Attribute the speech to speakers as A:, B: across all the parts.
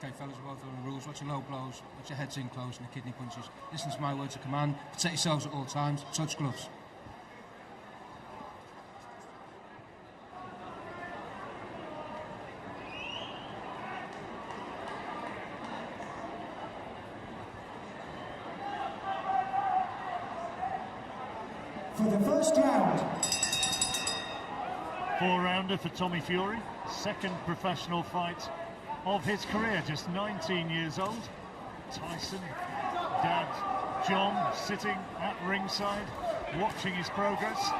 A: Okay, fellas, we're both on the rules. Watch your low blows, watch your heads in close and the kidney punches. Listen to my words of command. Protect yourselves at all times. Touch gloves.
B: For the first round.
C: 4-rounder for Tommy Fury, second professional fight of his career, just 19 years old. Tyson, dad John, sitting at ringside, watching his progress,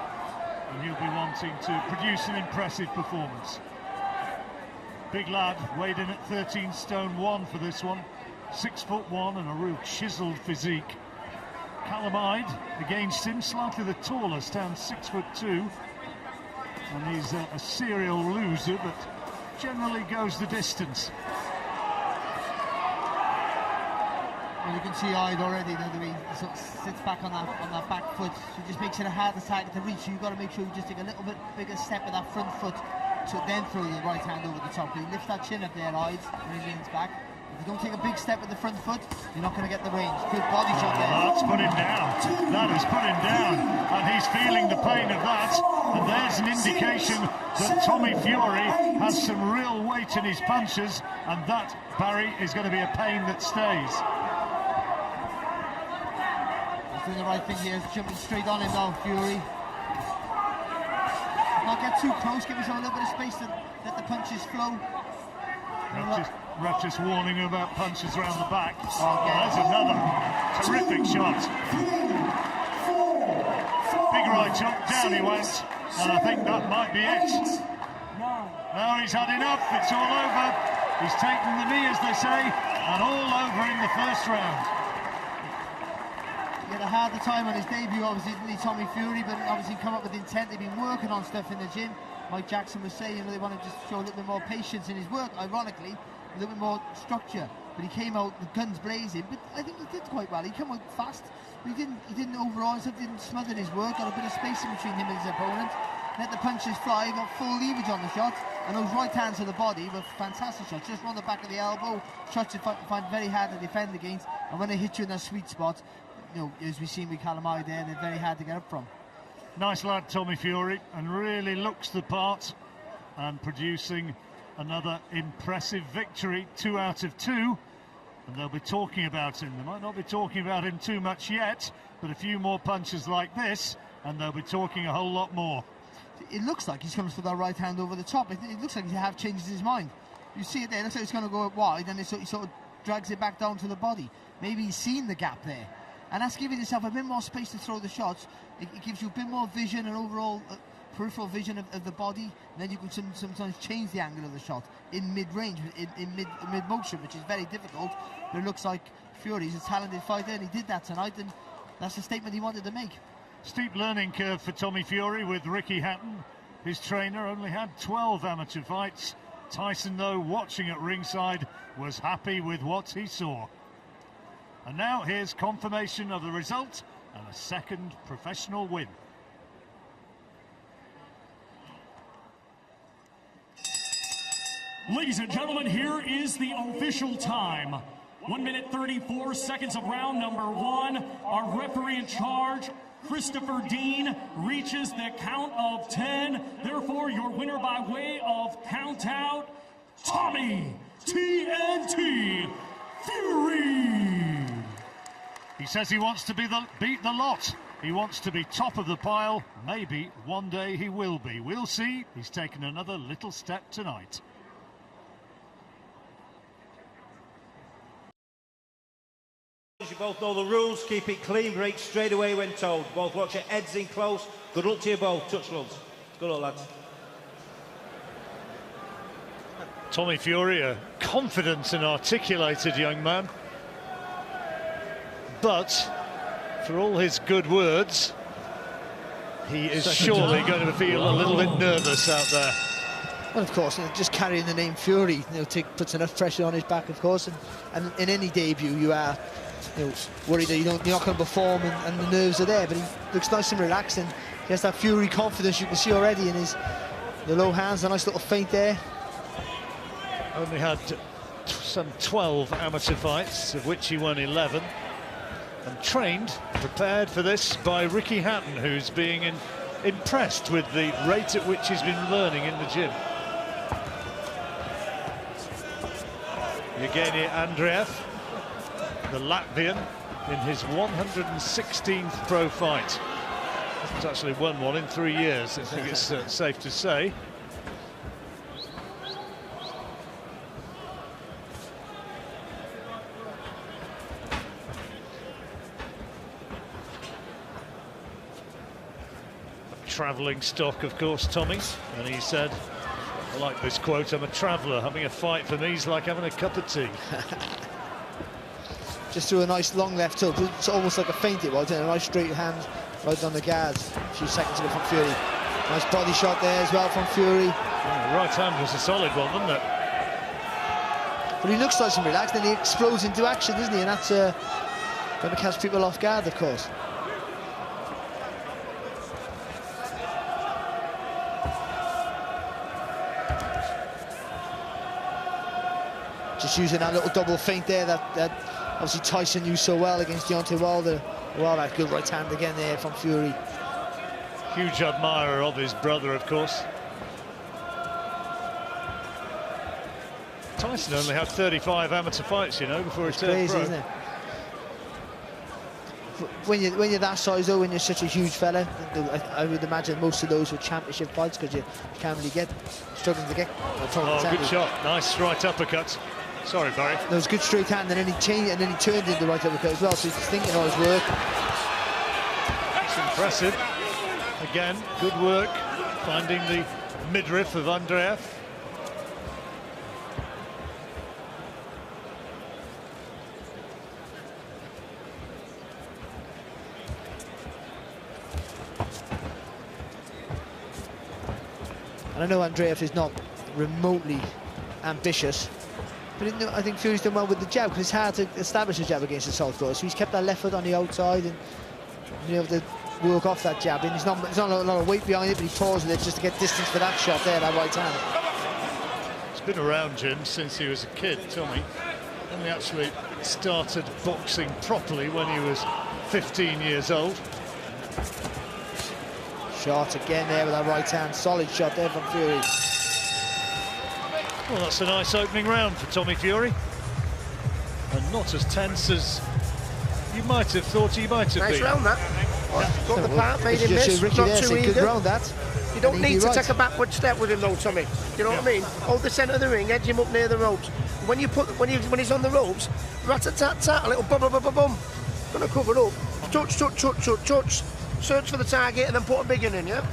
C: and he'll be wanting to produce an impressive performance. Big lad, weighed in at 13 stone 1 for this one, 6'1" and a real chiseled physique. Callum Ide against him, slightly the taller, stands 6'2", and he's a serial loser, but generally goes the distance.
D: Well, you can see Ide already, the way he sort of sits back on that back foot, so it just makes it a harder target to reach. So you've got to make sure you just take a little bit bigger step with that front foot to then throw your right hand over the top. He lifts that chin up there, Ide, when he leans back. If you don't take a big step with the front foot, you're not going to get the range. Good body shot there.
C: That's put him down. That has put him down. And he's feeling the pain of that. And there's an indication that Tommy Fury has some real weight in his punches. And that, Barry, is going to be a pain that stays.
D: He's doing the right thing here. He's jumping straight on him now, Fury. Not get too close. Give yourself a little bit of space to let the punches flow.
C: Ref just warning him about punches around the back. Oh, there's another terrific shot. Big right hook, down he went, and I think that might be it. Now he's had enough, it's all over. He's taken the knee, as they say, and all over in the first round.
D: He had a harder time on his debut, obviously, didn't he, Tommy Fury, but obviously come up with intent. They've been working on stuff in the gym. Mike Jackson was saying, they want to just show a little bit more patience in his work, ironically, a little bit more structure. But he came out with guns blazing, but I think he did quite well. He came out fast, but he didn't overall, didn't smother his work, got a bit of space in between him and his opponent, let the punches fly, got full leverage on the shot, and those right hands to the body were fantastic shots, just on the back of the elbow, shots you find very hard to defend against, and when they hit you in that sweet spot, you know, as we've seen with Callum Ide there, they're very hard to get up from.
C: Nice lad, Tommy Fury, and really looks the part, and producing another impressive victory, 2 out of 2, and they'll be talking about him. They might not be talking about him too much yet, but a few more punches like this, and they'll be talking a whole lot more.
D: It looks like he's coming for that right hand over the top. It looks like he have changed his mind. You see it there, it looks like he's going to go wide, and he sort of drags it back down to the body. Maybe he's seen the gap there. And that's giving yourself a bit more space to throw the shots. It gives you a bit more vision and overall peripheral vision of the body. And then you can sometimes change the angle of the shot in mid-range, in mid-motion, which is very difficult. But it looks like Fury's a talented fighter, and he did that tonight, and that's the statement he wanted to make.
C: Steep learning curve for Tommy Fury with Ricky Hatton. His trainer only had 12 amateur fights. Tyson, though, watching at ringside, was happy with what he saw. And now here's confirmation of the result and a second professional win.
E: Ladies and gentlemen, here is the official time. 1 minute 34 seconds of round number 1. Our referee in charge, Christopher Dean, reaches the count of 10. Therefore, your winner by way of count out, Tommy TNT Fury.
C: He says he wants to beat the lot. He wants to be top of the pile. Maybe one day he will be. We'll see. He's taken another little step tonight.
F: You both know the rules. Keep it clean. Break straight away when told. Both watch your heads in close. Good luck to you both. Touch gloves. Good luck, lads.
C: Tommy Fury, a confident and articulated young man. But for all his good words, he is surely going to feel a little bit nervous out there.
G: Well, of course, just carrying the name Fury, puts enough pressure on his back, of course. And in any debut, you are worried that you're not going to perform, and the nerves are there. But he looks nice and relaxed, and he has that Fury confidence you can see already in the low hands. A nice little feint there.
C: Only had some 12 amateur fights, of which he won 11. And trained, prepared for this by Ricky Hatton, who's being impressed with the rate at which he's been learning in the gym. Evgeny Andrejev, the Latvian, in his 116th pro fight. He's actually won one in 3 years, I think it's safe to say. Travelling stock, of course, Tommy, and he said, I like this quote, I'm a traveller, having a fight for me is like having a cup of tea.
G: Just threw a nice long left hook. It's almost like a feint it was, and a nice straight hand right on the guards a few seconds ago from Fury. Nice body shot there as well from Fury.
C: Yeah, the right hand was a solid one, wasn't it?
G: But he looks nice and relaxed, and he explodes into action, doesn't he? And that's going to catch people off guard, of course. Just using that little double feint there that obviously Tyson used so well against Deontay Wilder. Well, that good right hand again there from Fury.
C: Huge admirer of his brother, of course. Tyson only had 35 amateur fights, you know, before he turned
G: crazy,
C: pro.
G: Isn't it? When you're that size, though, when you're such a huge fella, I would imagine most of those were championship fights, because you can't really struggling to get.
C: Oh, good shot! Nice right uppercut. Sorry, Barry.
G: There was good straight hand, and then he changed, and then he turned into the right uppercut as well. So he's thinking all his work.
C: It's impressive. Again, good work finding the midriff of Andrejev.
G: And I know Andrejev is not remotely ambitious, but I think Fury's done well with the jab, because it's hard to establish a jab against a southpaw. So he's kept that left foot on the outside and been able to work off that jab. And there's not a lot of weight behind it, but he paused with it just to get distance for that shot there, that right hand.
C: He's been around Jim since he was a kid, Tommy. And he actually started boxing properly when he was 15 years old.
G: Shot again there with that right hand. Solid shot there from Fury.
C: Well, that's a nice opening round for Tommy Fury. And not as tense as you might have thought he might have been.
H: Nice round, that. Got the part, made him miss, not too
G: good
H: eager.
G: Round, that.
H: You don't need to take a backward step with him though, Tommy. You know what I mean? Hold the centre of the ring, edge him up near the ropes. When he's on the ropes, rat-a-tat-tat, a little bum-bum-bum-bum. Gonna cover up. Touch, touch, touch, touch, touch. Search for the target and then put a big one in, yeah?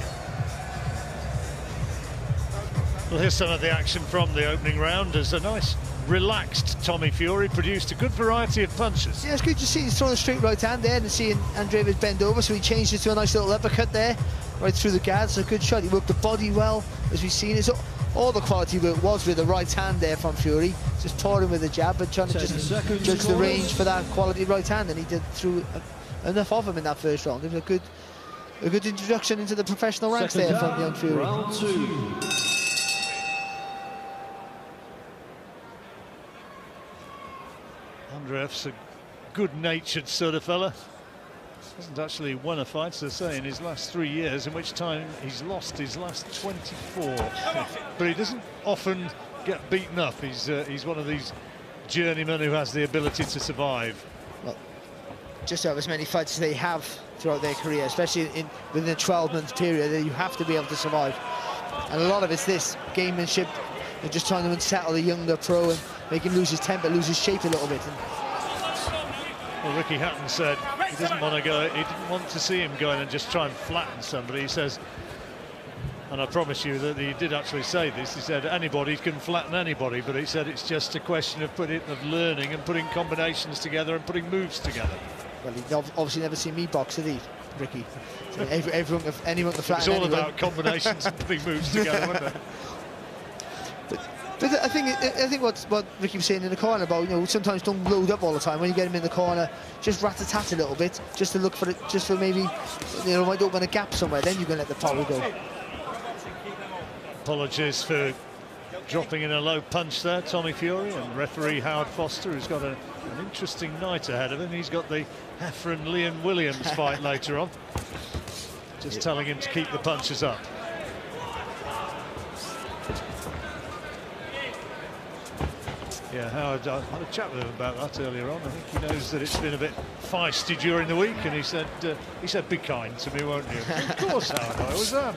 C: Well, here's some of the action from the opening round as a nice, relaxed Tommy Fury produced a good variety of punches.
G: Yeah, it's good to see he's throwing a straight right hand there and seeing Andrejevs bend over, so he changed it to a nice little uppercut there, right through the guard. So good shot. He worked the body well, as we've seen. So all the quality work was with the right hand there from Fury, just pouring with the jab, but trying to just judge the range for that quality right hand, and he did through enough of him in that first round. It was a good introduction into the professional ranks there from young Fury.
E: Round 2.
C: Andrejevs, a good-natured sort of fella. Hasn't actually won a fight, as I say, in his last 3 years, in which time he's lost his last 24. But he doesn't often get beaten up. He's one of these journeymen who has the ability to survive.
G: Well, just about as many fights as they have throughout their career, especially within a 12-month period, you have to be able to survive. And a lot of it's this gamemanship. They're just trying to unsettle the younger pro and make him lose his temper, lose his shape a little bit.
C: Well, Ricky Hatton said he didn't want to go. He didn't want to see him go in and just try and flatten somebody. He says, and I promise you that he did actually say this. He said anybody can flatten anybody, but he said it's just a question of learning and putting combinations together and putting moves together.
G: Well, he'd obviously never seen me box, had he, Ricky? So anyone can flatten
C: It's all
G: anyone.
C: about combinations and putting moves together, wasn't it?
G: But I think what Ricky was saying in the corner about, sometimes don't load up all the time. When you get him in the corner, just rat-a-tat a little bit, just to look for it, just for maybe, might open a gap somewhere. Then you can let the power go.
C: Apologies for dropping in a low punch there, Tommy Fury, and referee Howard Foster, who's got an interesting night ahead of him. He's got the Heffron-Leon Williams fight later on. Just telling him to keep the punches up. Yeah, Howard, I had a chat with him about that earlier on. I think he knows that it's been a bit feisty during the week, and he said, "Be kind to me, won't you?" Of course, Howard, I always am.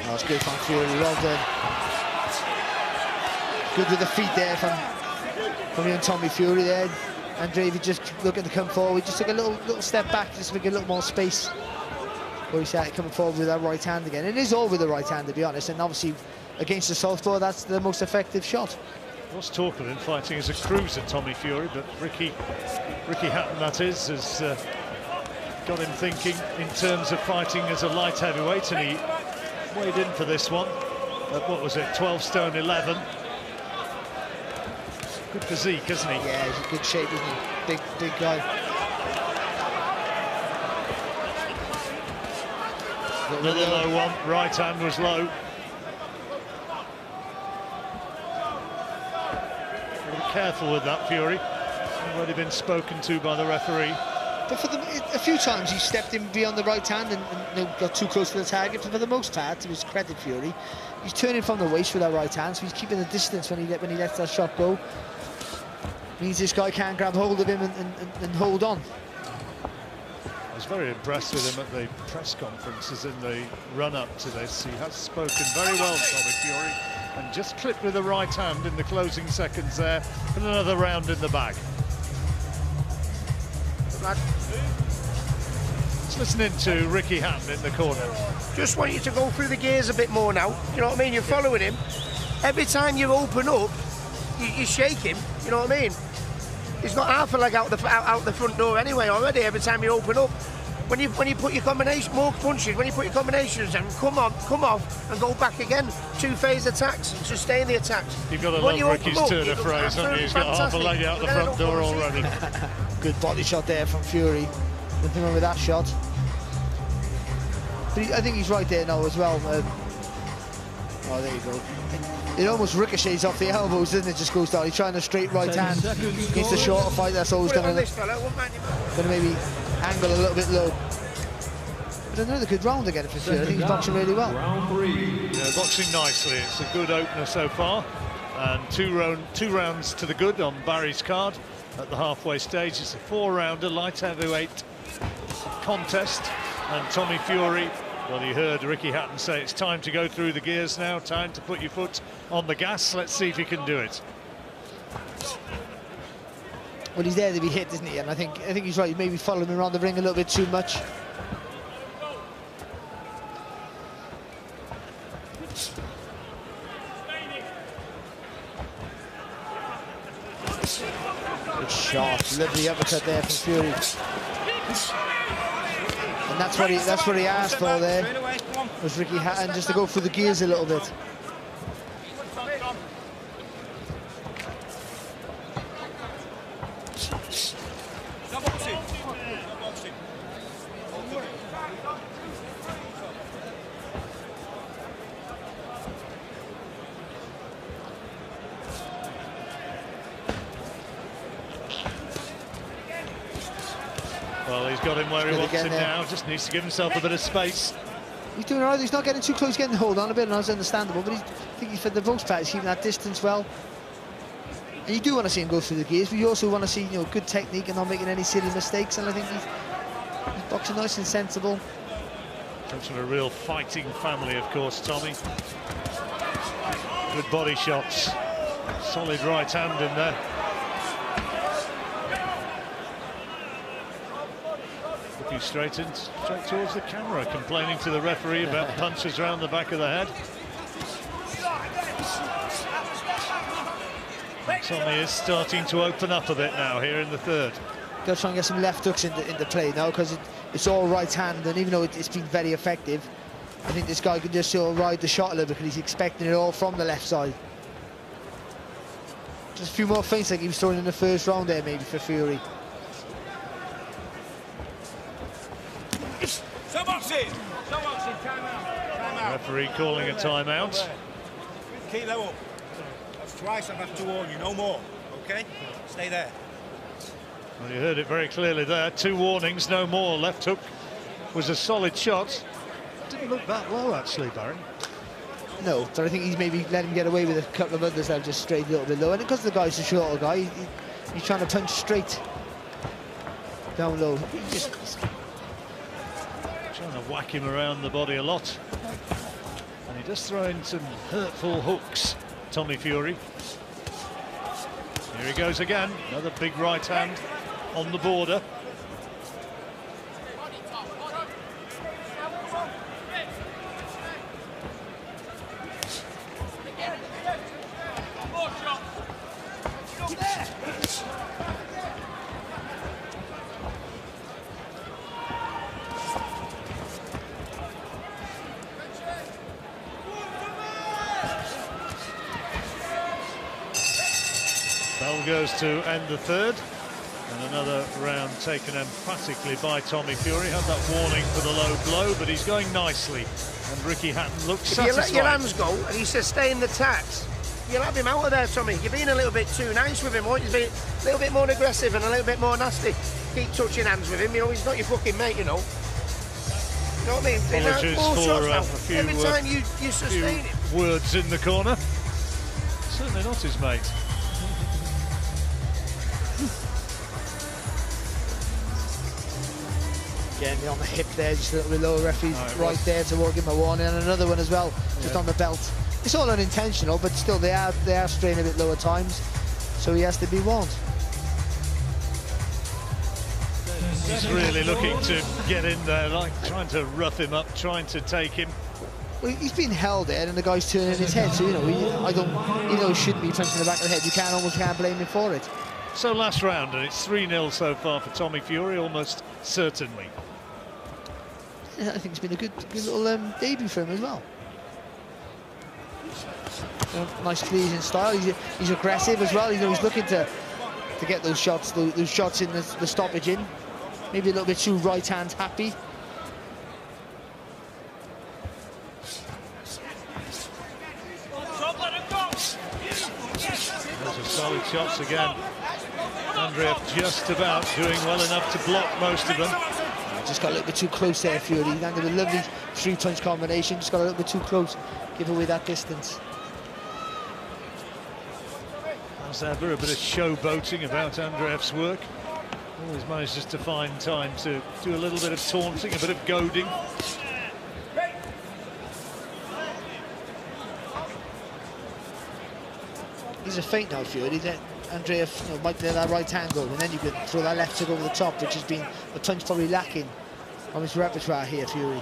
G: That's good from Fury, well done. Good with the feet there from young Tommy Fury there. Andrejevs just looking to come forward, just took a little step back, just to make a little more space. Where he started coming forward with that right hand again. It is all with the right hand, to be honest, and obviously against the southpaw, that's the most effective shot.
C: There was talk of him fighting as a cruiser, Tommy Fury, but Ricky Hatton, that is, has got him thinking in terms of fighting as a light heavyweight, and he weighed in for this one at, what was it, 12 stone 11. Good physique, isn't he?
G: Yeah, he's in good shape, isn't he? Big guy.
C: Another low one, right hand was low. Be careful with that, Fury. Already been spoken to by the referee.
G: But for a few times he stepped in beyond the right hand and got too close to the target. But for the most part, to his credit, Fury, he's turning from the waist with that right hand, so he's keeping the distance when he lets that shot go. Means this guy can't grab hold of him and hold on.
C: I was very impressed with him at the press conferences in the run-up to this. He has spoken very well, Tommy Fury, and just clipped with the right hand in the closing seconds there, and another round in the bag. Let's listen in to Ricky Hatton in the corner.
H: Just want you to go through the gears a bit more now. You know what I mean? You're following him. Every time you open up, you shake him. You know what I mean? He's got half a leg out the front door anyway already. Every time you open up, when you put your combination, more punches. When you put your combinations and come off and go back again. Two-phase attacks. Sustain the attacks.
C: You've got to love Ricky's turn of phrase, haven't you? He's got half a leg out the front door already.
G: Good body shot there from Fury. Nothing wrong with that shot. But I think he's right there now as well. Oh, there you go. It almost ricochets off the elbows, doesn't it? Just goes down. He's trying a straight right hand against a shorter fight. That's always going to maybe angle a little bit low. But another good round again for Fury. I think he's boxing really well.
C: Round 3. Yeah, boxing nicely. It's a good opener so far, and two rounds to the good on Barry's card at the halfway stage. It's a 4-rounder light heavyweight contest, and Tommy Fury, well, you heard Ricky Hatton say it's time to go through the gears now, time to put your foot on the gas. Let's see if he can do it.
G: Well, he's there to be hit, isn't he? And I think he's right. He's maybe following him around the ring a little bit too much. Good shot, lovely uppercut there from Fury. And that's what he asked for there, was Ricky Hatton, just to go through the gears a little bit.
C: Well, he's got him where he wants him now, just needs to give himself a bit of space.
G: He's doing all right, he's not getting too close, he's getting the hold on a bit, and that's understandable, but I think he's, for the most part, he's keeping that distance well. And you do want to see him go through the gears, but you also want to see, you know, good technique and not making any silly mistakes, and I think he's boxing nice and sensible.
C: Comes from a real fighting family, of course, Tommy. Good body shots. Solid right hand in there. Looking straight towards the camera, complaining to the referee about punches around the back of the head. Tommy is starting to open up a bit now here in the third.
G: Got to try and get some left hooks into play now, because it's all right hand, and even though it's been very effective, I think this guy could just sort of ride the shot a little bit, because he's expecting it all from the left side. Just a few more feints like he was throwing in the first round there, maybe, for Fury.
C: Referee calling a timeout.
F: keep that up. That's twice I've had to warn you, no more. Okay? Stay there.
C: Well, you heard it very clearly there. 2 warnings, no more. Left hook was a solid shot. Didn't look that low, actually, Barry.
G: No, but I think he's maybe let him get away with a couple of others that have just strayed a little bit low. And because the guy's a shorter guy, he's trying to punch straight down low. Just
C: trying to whack him around the body a lot. And he does throw in some hurtful hooks, Tommy Fury. Here he goes again. Another big right hand on the border. Bell goes to end the third, and another round taken emphatically by Tommy Fury. Had that warning for the low blow, but he's going nicely, and Ricky Hatton looks satisfied.
H: If you let your hands go and he says stay in the tax, you'll have him out of there, Tommy. You're being a little bit too nice with him, aren't you? Being a little bit more aggressive and a little bit more nasty. Keep touching hands with him, you know, he's not your fucking mate, you know. You know what I mean?
C: Apologies for a few,
H: every time you sustain him.
C: Words in the corner. Certainly not his mate.
G: Again, on the hip there, just a little bit low. Referee's right there to give him a warning, and another one as well, just on the belt. It's all unintentional, but still they are straying a bit low at times, so he has to be warned.
C: He's really looking to get in there, like trying to rough him up, trying to take him.
G: Well, he's been held there, and the guy's turning his head, so he shouldn't be punching the back of the head. You can't blame him for it.
C: So last round, and it's 3-0 so far for Tommy Fury, almost certainly.
G: Yeah, I think it's been a good little debut for him as well. Nice cleansing style. He's aggressive as well. He's looking to get those shots in the stoppage in. Maybe a little bit too right hand happy.
C: Those are solid shots again. Andrejevs just about doing well enough to block most of them.
G: Just got a little bit too close there, Fury. He landed a lovely 3-punch combination. Just got a little bit too close. Give away that distance.
C: There's ever a bit of showboating about Andrejevs' work. Always manages to find time to do a little bit of taunting, a bit of goading.
G: He's a feint now, Fury. Andrejevs might let that right hand go, and then you could throw that left hook over the top, which has been a punch probably lacking on his repertoire here, Fury.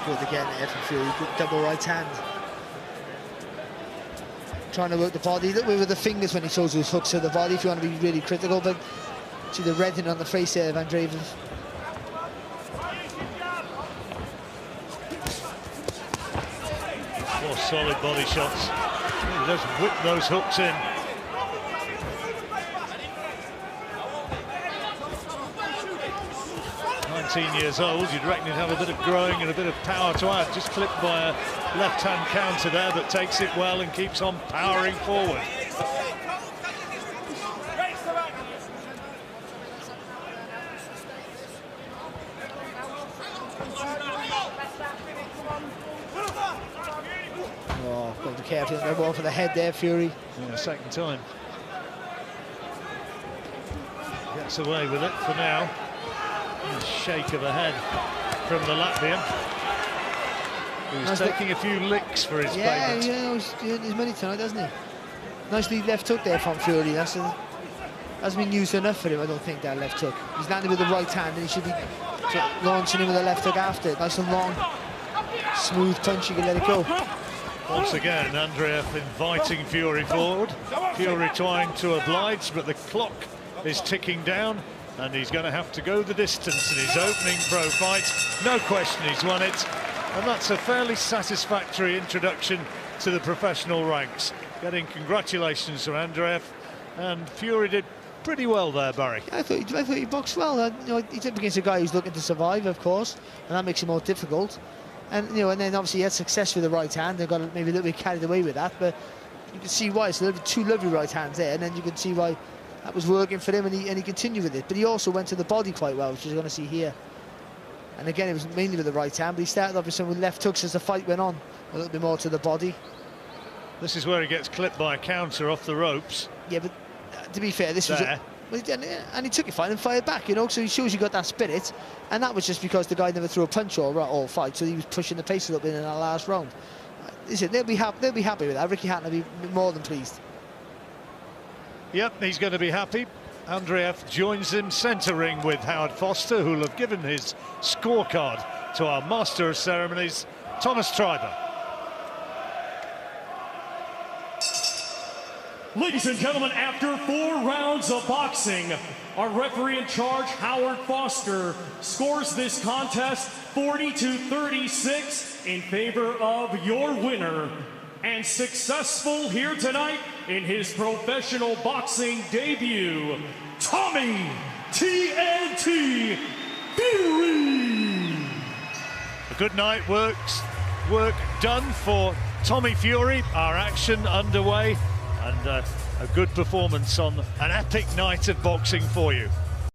G: Good again there from Fury, good double right hand. Trying to work the body, look with the fingers when he throws those hooks to the body if you want to be really critical, but see the reddening on the face there of Andrejevs.
C: More solid body shots. He does whip those hooks in. Years old, you'd reckon he'd have a bit of growing and a bit of power to add. Just clipped by a left-hand counter there, but takes it well and keeps on powering forward.
G: Oh, got to be careful. No ball for the head there, Fury.
C: Yeah, second time. Gets away with it for now. A shake of the head from the Latvian, who's taking a few licks for his payment.
G: Yeah, he's doing his money tonight, doesn't he? Nicely left hook there from Fury. Hasn't been used enough for him, I don't think, that left hook. He's landed with the right hand, and he should be launching him with a left hook after. Nice and long, smooth punch, you can let it go.
C: Once again, Andrejevs inviting Fury forward. Fury trying to oblige, but the clock is ticking down, and he's going to have to go the distance in his opening pro fight. No question he's won it, and that's a fairly satisfactory introduction to the professional ranks. Getting congratulations from Andrejev, and Fury did pretty well there, Barry.
G: I thought he boxed well. You know, he's up against a guy who's looking to survive, of course, and that makes it more difficult. And you know, and then obviously he had success with the right hand. They got maybe a little bit carried away with that, but you can see why. So two lovely right hands there, and then you can see why that was working for him, and he continued with it. But he also went to the body quite well, which you're going to see here. And again, it was mainly with the right hand, but he started off with some left hooks as the fight went on, a little bit more to the body.
C: This is where he gets clipped by a counter off the ropes.
G: Yeah, but to be fair, this was... And he took it fine and fired back, you know, so he shows you got that spirit. And that was just because the guy never threw a punch all fight, so he was pushing the pace a little bit in that last round. Listen, they'll be happy with that. Ricky Hatton will be more than pleased.
C: Yep, he's going to be happy. Andrejev joins him centre ring with Howard Foster, who'll have given his scorecard to our Master of Ceremonies, Thomas Treiber.
E: Ladies and gentlemen, after 4 rounds of boxing, our referee in charge, Howard Foster, scores this contest 40-36 in favor of your winner, and successful here tonight in his professional boxing debut, Tommy TNT Fury.
C: A good night work done for Tommy Fury. Our action underway. And a good performance on an epic night of boxing for you.